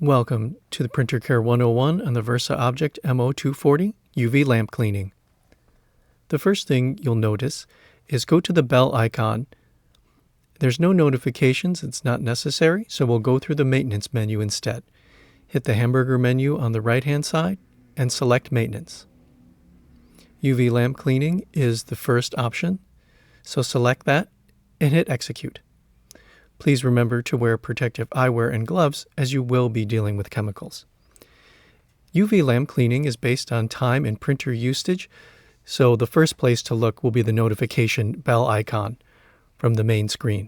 Welcome to the Printer Care 101 on the VersaOBJECT MO-240 UV lamp cleaning. The first thing you'll notice is go to the bell icon. There's no notifications, it's not necessary, so we'll go through the maintenance menu instead. Hit the hamburger menu on the right-hand side and select maintenance. UV lamp cleaning is the first option, so select that and hit execute. Please remember to wear protective eyewear and gloves as you will be dealing with chemicals. UV lamp cleaning is based on time and printer usage, so the first place to look will be the notification bell icon from the main screen.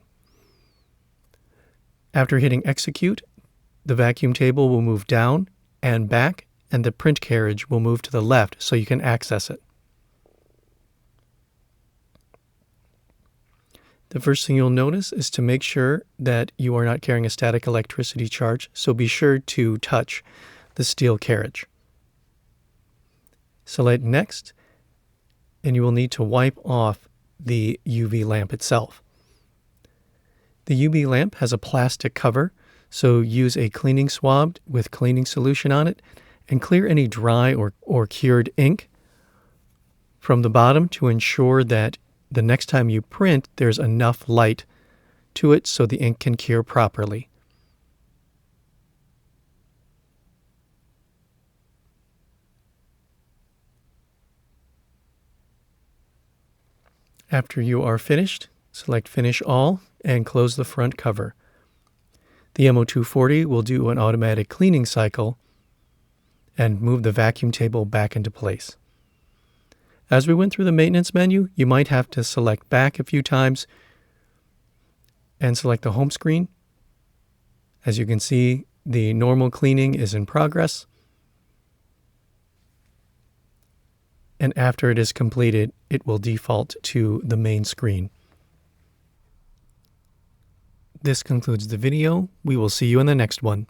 After hitting execute, the vacuum table will move down and back, and the print carriage will move to the left so you can access it. The first thing you'll notice is to make sure that you are not carrying a static electricity charge, so be sure to touch the steel carriage. Select Next, and you will need to wipe off the UV lamp itself. The UV lamp has a plastic cover, so use a cleaning swab with cleaning solution on it and clear any dry or cured ink from the bottom to ensure that the next time you print, there's enough light to it so the ink can cure properly. After you are finished, select Finish All and close the front cover. The MO-240 will do an automatic cleaning cycle and move the vacuum table back into place. As we went through the maintenance menu, you might have to select back a few times and select the home screen. As you can see, the normal cleaning is in progress. And after it is completed, it will default to the main screen. This concludes the video. We will see you in the next one.